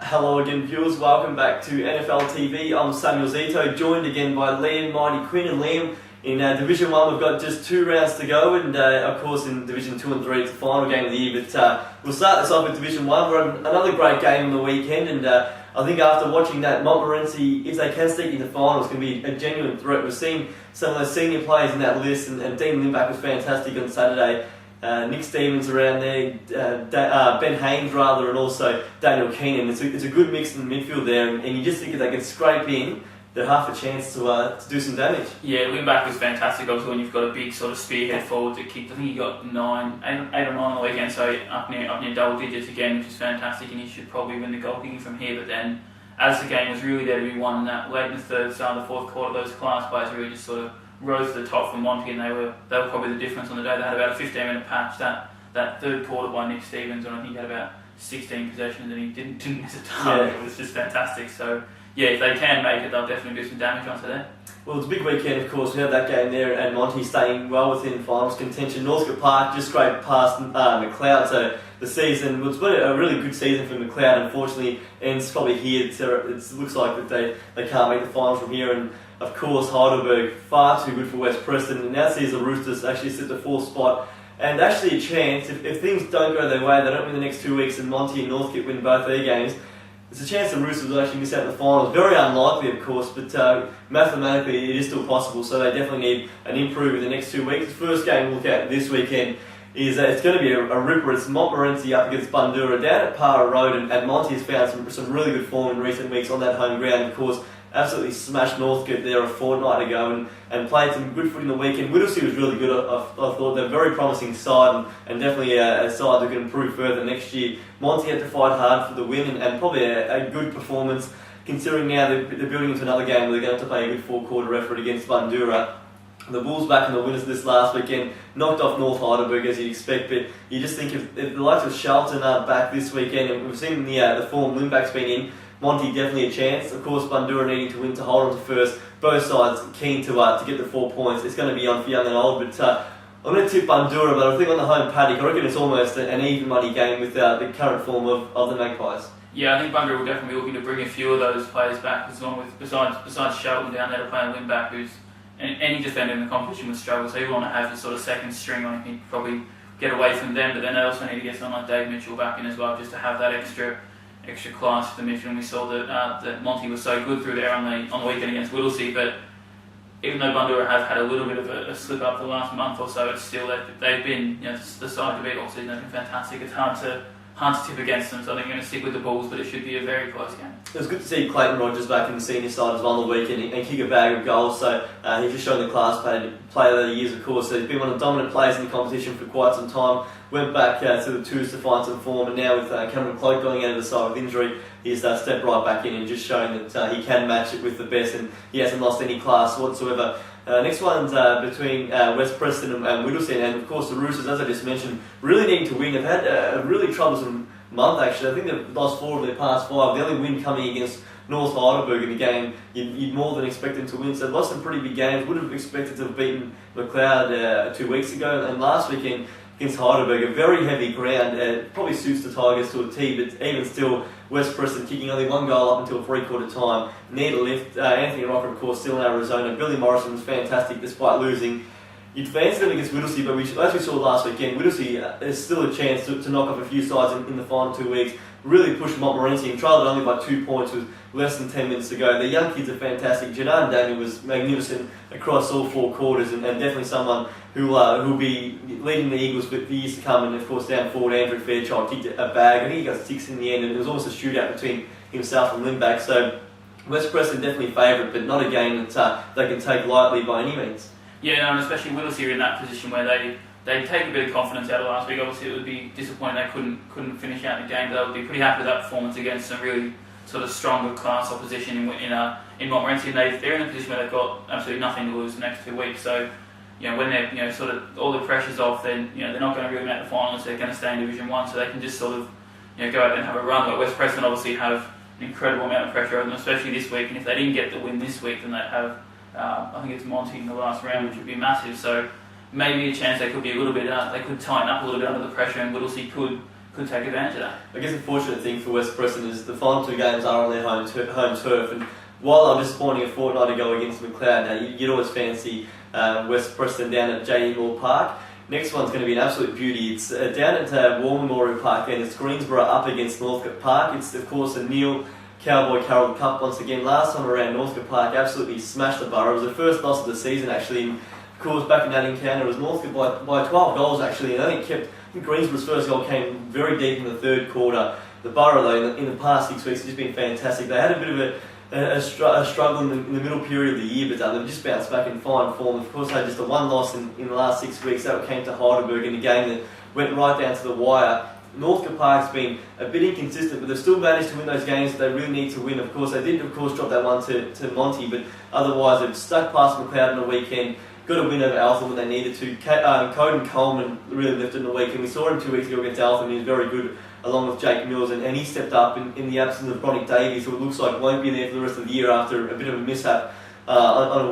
Hello again, viewers. Welcome back to NFL TV. I'm Samuel Zito, joined again by Liam Mighty Quinn. And Liam, in Division 1, we've got just 2 rounds to go, and of course in Division 2 and 3, it's the final game of the year. But we'll start this off with Division 1. We're on another great game on the weekend, and I think after watching that, Montmorency, if they can sneak in the final, it's going to be a genuine threat. We've seen some of those senior players in that list, and Dean Limback was fantastic on Saturday. Nick Stevens around there, Ben Haynes rather, and also Daniel Keenan. It's a good mix in the midfield there, and you just think if they can scrape in, they're half a chance to do some damage. Yeah, Limback was fantastic. Obviously, when you've got a big sort of spearhead forward that kicked, I think he got 8 or 9 on the weekend, so up near double digits again, which is fantastic, and he should probably win the goal kicking from here. But then, as the game was really there to be won, that late in the third, start of the fourth quarter, those class players really just sort of rose to the top from Monty, and they were probably the difference on the day. They had about a 15-minute patch that third quarter by Nick Stevens, and I think he had about 16 possessions, and he didn't miss a target. It was just fantastic. So yeah, if they can make it, they'll definitely do some damage onto there. Well, it's a big weekend, of course. We have that game there, and Monty staying well within finals contention. Northcote Park just scraped past McLeod, so the season, it's been a really good season for McLeod. Unfortunately, ends probably here. It looks like that they can't make the finals from here, and of course Heidelberg far too good for West Preston, and now sees the Roosters actually sit the 4th spot, and actually a chance, if things don't go their way, they don't win the next 2 weeks, and Monty and Northcote win both their games, there's a chance the Roosters will actually miss out in the finals. Very unlikely, of course, but mathematically it is still possible, so they definitely need an improve in the next 2 weeks. The first game we'll look at this weekend is it's going to be a ripper. It's Montmorency up against Bundoora down at Para Road, and Monty has found some really good form in recent weeks on that home ground. Of course, absolutely smashed Northcote there a fortnight ago and played some good foot in the weekend. Whittlesea was really good. I thought they're a very promising side and definitely a side that can improve further next year. Monty had to fight hard for the win and probably a good performance, considering now they're building into another game where they're going to have to play a good 4-quarter effort against Bundoora. The Bulls back in the winners this last weekend, knocked off North Heidelberg as you'd expect, but you just think if the likes of Charlton aren't back this weekend, and we've seen the form Limback's been in, Monty definitely a chance. Of course, Bundoora needing to win to hold on to first. Both sides keen to get the 4 points. It's going to be on for young and old, but I'm going to tip Bundoora, but I think on the home paddock, I reckon it's almost an even money game with the current form of the Magpies. Yeah, I think Bundoora will definitely be looking to bring a few of those players back, besides Shelton down there to play Limback, who's any defender in the competition would struggle, so you want to have your sort of second string on. You can probably get away from them, but then they also need to get someone like Dave Mitchell back in as well, just to have that extra class for the midfield. And we saw that Monty was so good through there on the weekend against Whittlesea, but even though Bundoora have had a little bit of a slip up the last month or so, it's still they've been the side to beat all season. They've been fantastic. It's hard to tip against them, so I think I'm going to stick with the Bulls, but it should be a very close game. It was good to see Clayton Rogers back in the senior side as well on the weekend and kick a bag of goals, so he's just shown the class player of the years, of course. So he's been one of the dominant players in the competition for quite some time. Went back to the twos to find some form, and now with Cameron Cloak going out of the side with injury, he's stepped right back in and just shown that he can match it with the best, and he hasn't lost any class whatsoever. Next one's between West Preston and Whittlesea, and of course the Roosters, as I just mentioned, really needing to win. They've had a really troublesome month actually. I think they've lost 4 of their past 5. The only win coming against North Heidelberg in the game you'd more than expect them to win. So they've lost some pretty big games. Would have expected to have beaten McLeod 2 weeks ago, and last weekend against Heidelberg, a very heavy ground. Probably suits the Tigers to a T, but even still, West Preston kicking only 1 goal up until 3-quarter time. Need a lift. Anthony Rocker, of course, still in Arizona. Billy Morrison was fantastic despite losing. You'd fancy them against Whittlesea, but as we saw last weekend, Whittlesea there's still a chance to knock off a few sides in the final 2 weeks. Really pushed Montmorency and trailed it only by 2 points with less than 10 minutes to go. The young kids are fantastic. Janardan Daniel was magnificent across all 4 quarters, and definitely someone who'll be leading the Eagles for years to come. And of course, down forward, Andrew Fairchild kicked a bag. I think he got 6 in the end, and it was almost a shootout between himself and Limback. So West Preston definitely favourite, but not a game that they can take lightly by any means. Yeah, no, and especially Whittlesea are in that position where they take a bit of confidence out of last week. Obviously, it would be disappointing they couldn't finish out the game. They would be pretty happy with that performance against some really sort of stronger class opposition in Montmorency, and they're in a position where they've got absolutely nothing to lose the next 2 weeks. So, when they're sort of all the pressure's off, then they're not going to really make the finals. They're going to stay in Division 1, so they can just sort of go out there and have a run. But West Preston obviously have an incredible amount of pressure on them, especially this week. And if they didn't get the win this week, then they'd have I think it's Monty in the last round, which would be massive. So maybe a chance they could be a little bit, they could tighten up a little bit under the pressure, and Whittlesea could could take advantage of that. I guess the fortunate thing for West Preston is the final two games are on their home turf, and while I'm disappointing a fortnight ago against McLeod, now you'd always fancy West Preston down at J.E. Moore Park. Next one's going to be an absolute beauty. It's down at War Memorial Park, and it's Greensborough up against Northcote Park. It's of course a Neil Cowboy Carroll Cup once again. Last time around, Northcote Park absolutely smashed the Borough. It was the first loss of the season actually. And of course, back in that encounter, it was Northcote by 12 goals actually, and I think Greensborough's first goal came very deep in the third quarter. The Borough though, in the past 6 weeks, has just been fantastic. They had a bit of a struggle in the middle period of the year, but they've just bounced back in fine form. Of course, they had just a one loss in the last 6 weeks. That came to Heidelberg in a game that went right down to the wire. Northcote Park's been a bit inconsistent, but they've still managed to win those games that they really need to win. Of course, they did drop that one to Monty, but otherwise they've stuck past McLeod on the weekend. Got a win over Altham when they needed to. Coden Coleman really lifted in the weekend. We saw him 2 weeks ago against Altham. He was very good along with Jake Mills, and he stepped up in the absence of Bronick Davies, who it looks like won't be there for the rest of the year after a bit of a mishap on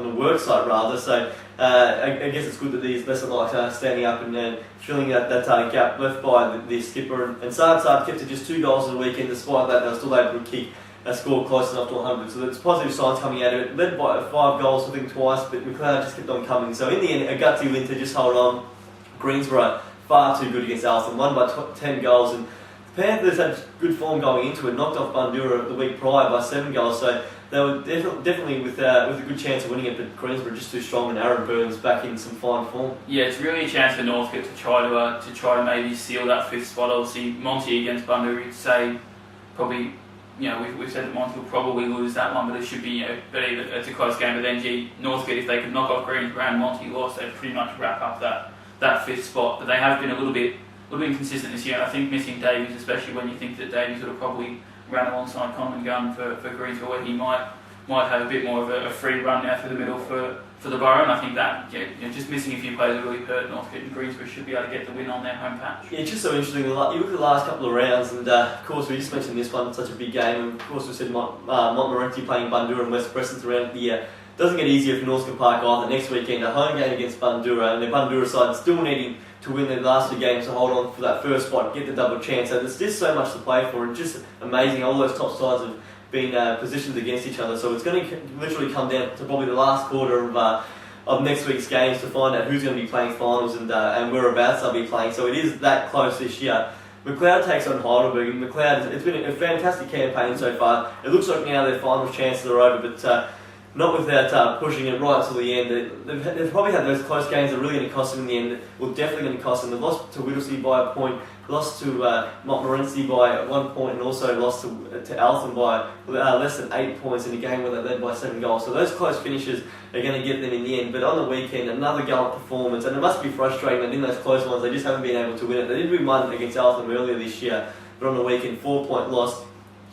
a work site rather. So I guess it's good that these lesser like standing up and filling that gap left by the skipper. And Saab kept to just 2 goals in the weekend. Despite that, they were still able to kick a score close enough to 100. So there's positive signs coming out of it. Led by 5 goals, I think twice, but McLeod just kept on coming. So in the end, a gutsy win to just hold on. Greensborough far too good against Altham, won by 10 goals, and the Panthers had good form going into it, knocked off Bundoora the week prior by 7 goals, so they were definitely with a good chance of winning it, but Greensborough just too strong, and Aaron Burns back in some fine form. Yeah, it's really a chance for Northcote to try to maybe seal that 5th spot. Obviously, Monty against Bundoora, you'd say probably, we've said that Monty will probably lose that one, but it should be, but it's a close game. But then, Northcote, if they could knock off Greensborough and Monty lost, they'd pretty much wrap up that 5th spot. But they have been a little bit inconsistent this year, and I think missing Davies, especially when you think that Davies would have probably ran alongside Coleman Gunn for Greensborough, where he might have a bit more of a free run now through the middle for the Borough, and I think that just missing a few players really hurt Northcote, and Greensborough should be able to get the win on their home patch. Yeah, it's just so interesting. You look at the last couple of rounds, and of course we just mentioned this one, it's such a big game, and of course we said Montmorency playing Bundoora and West Preston throughout the year. Doesn't get easier for Northcote Park either. Next weekend, a home game against Bundoora, and the Bundoora side still needing to win their last 2 games to hold on for that first spot, get the double chance. So there's just so much to play for, and just amazing. All those top sides have been positioned against each other, so it's going to literally come down to probably the last quarter of next week's games to find out who's going to be playing finals and whereabouts they'll be playing. So it is that close this year. McLeod takes on Heidelberg, and McLeod, it's been a fantastic campaign so far. It looks like now their finals chances are over, but not without pushing it right till the end. They've probably had those close games that are really going to cost them in the end. Well, definitely going to cost them. They've lost to Whittlesea by a point, lost to Montmorency by 1 point, and also lost to Altham by less than 8 points in a game where they led by 7 goals. So those close finishes are going to get them in the end. But on the weekend, another gallant performance, and it must be frustrating that in those close ones they just haven't been able to win it. They did win one against Altham earlier this year, but on the weekend, 4-point loss.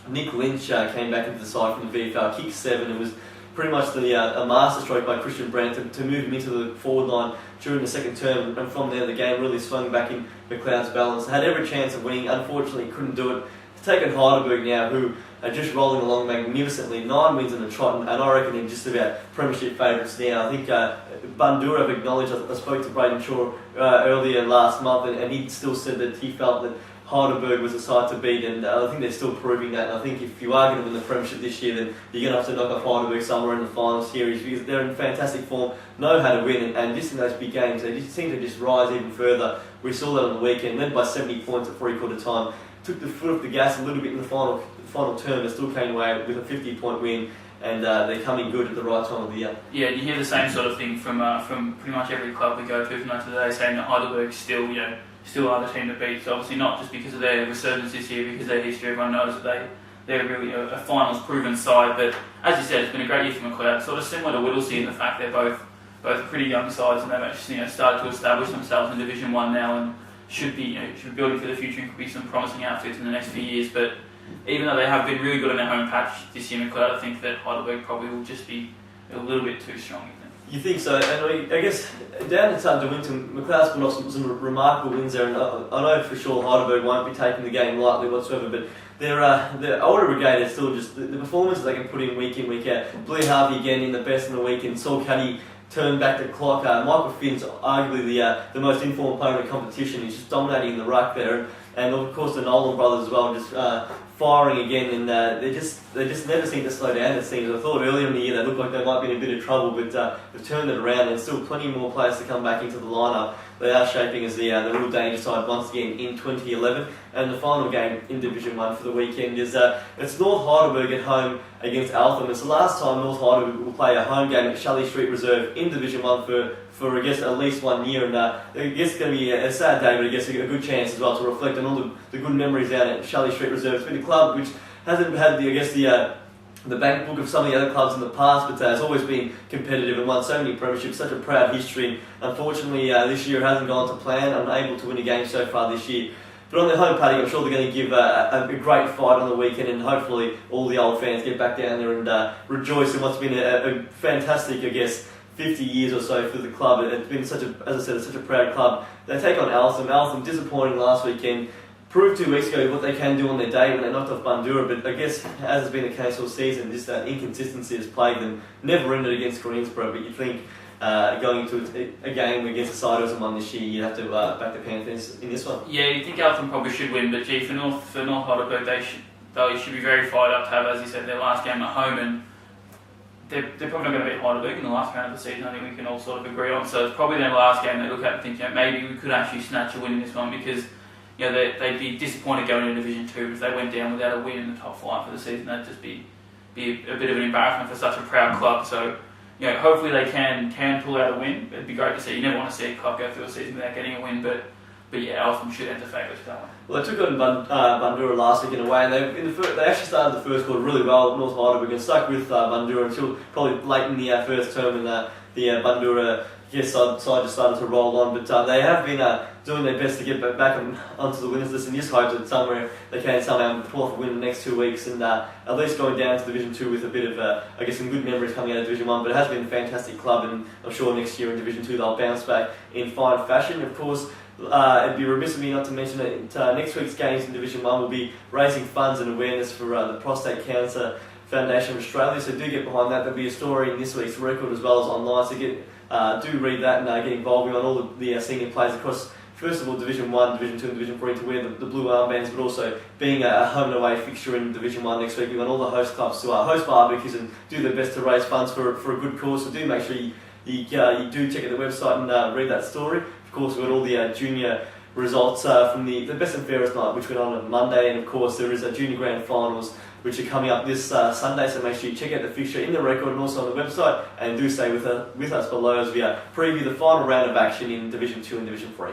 Nick Lynch came back into the side from the VFL, kicked 7, and was pretty much a masterstroke by Christian Brandt to move him into the forward line during the second term, and from there the game really swung back in McLeod's balance. They had every chance of winning, unfortunately couldn't do it. It's taken Heidelberg now, who are just rolling along magnificently, 9 wins in a trot, and I reckon they're just about premiership favourites now. I think Bundoora have acknowledged, I spoke to Braden Shaw earlier last month, and he still said that he felt that Heidelberg was a side to beat, and I think they're still proving that. And I think if you are going to win the premiership this year, then you're going to have to knock off Heidelberg somewhere in the final series, because they're in fantastic form, know how to win, and just in those big games, they just seem to just rise even further. We saw that on the weekend, led by 70 points at 3/4 time, took the foot off the gas a little bit in the final term, but still came away with a 50-point win, and they're coming good at the right time of the year. Yeah, and you hear the same sort of thing from pretty much every club we go to tonight today, saying that Heidelberg still are the team to beat. So obviously not just because of their resurgence this year, because their history, everyone knows that they're really a finals proven side. But as you said, it's been a great year for McLeod. Sort of similar to Whittlesea in the fact they're both pretty young sides, and they've actually started to establish themselves in Division 1 now, and should be building for the future and could be some promising outfits in the next few years. But even though they have been really good in their home patch this year, McLeod, I think that Heidelberg probably will just be a little bit too strong. You think so? And I guess down in De Winton, McLeod's put off some remarkable wins there, and I know for sure Heidelberg won't be taking the game lightly whatsoever, but their older brigade is still just the performances they can put in week out. Blair Harvey again in the best in the week, and Saul Cuddy turn back the clock. Michael Finn's arguably the most informed player in the competition. He's just dominating the ruck there, and of course the Nolan brothers as well, just firing again, and they just never seem to slow down. It seems. I thought earlier in the year they looked like they might be in a bit of trouble, but they've turned it around, and still plenty more players to come back into the lineup. They are shaping as the real danger side once again in 2011. And the final game in Division 1 for the weekend is it's North Heidelberg at home against Altham. It's the last time North Heidelberg will play a home game at Shelley Street Reserve in Division 1 for I guess at least 1 year, and I guess it's going to be a sad day, but I guess a good chance as well to reflect on all the good memories down at Shelley Street Reserve. It's been a club which hasn't had the bank book of some of the other clubs in the past, but has always been competitive and won so many premierships, such a proud history. Unfortunately, this year it hasn't gone to plan, unable to win a game so far this year. But on their home patio, I'm sure they're going to give a great fight on the weekend, and hopefully all the old fans get back down there and rejoice in what's been a fantastic, I guess, 50 years or so for the club. It's been such a proud club. They take on Altham. Altham disappointing last weekend. Proved 2 weeks ago what they can do on their day when they knocked off Bandura, but I guess, as has been the case all season, just that inconsistency has plagued them. Never ended against Greensborough, but you think going into a game against a side who hasn't won this year, you'd have to back the Panthers in this one. Yeah, you think Altham probably should win, but gee, for North Heidelberg, they should be very fired up to have, as you said, their last game at home, and they're probably not going to beat Heidelberg in the last round of the season. I think we can all sort of agree on. So it's probably their last game they look at and think, maybe we could actually snatch a win in this one, because they'd be disappointed going into Division 2 if they went down without a win in the top 5 for the season. That'd just be a bit of an embarrassment for such a proud club. So, hopefully they can pull out a win. It'd be great to see. You never want to see a club go through a season without getting a win, but yeah, Altham should enter favourites for that one. Well, they took on Bandura last week in a way, and they actually started the first quarter really well at North Heidelberg and stuck with Bandura until probably late in the first term, and the Bandura side just started to roll on. But they have been doing their best to get back onto the winners list, and just hope that somewhere they can somehow pull off a win in the next 2 weeks, and at least going down to Division 2 with a bit of, some good memories coming out of Division 1. But it has been a fantastic club, and I'm sure next year in Division 2 they'll bounce back in fine fashion. Of course, it'd be remiss of me not to mention that next week's games in Division 1 will be raising funds and awareness for the Prostate Cancer Foundation of Australia, so do get behind that. There'll be a story in this week's record as well as online, so do read that and get involved on all the senior players across, first of all, Division 1, Division 2 and Division 3 to wear the blue armbands, but also being a home and away fixture in Division 1 next week. We want all the host clubs to host barbecues and do their best to raise funds for a good cause, so do make sure you do check out the website and read that story. Of course, we've got all the junior results from the best and fairest night, which went on Monday, and of course there is a junior grand finals which are coming up this Sunday, so make sure you check out the fixture in the record and also on the website, and do stay with us below as we preview the final round of action in Division 2 and Division 3.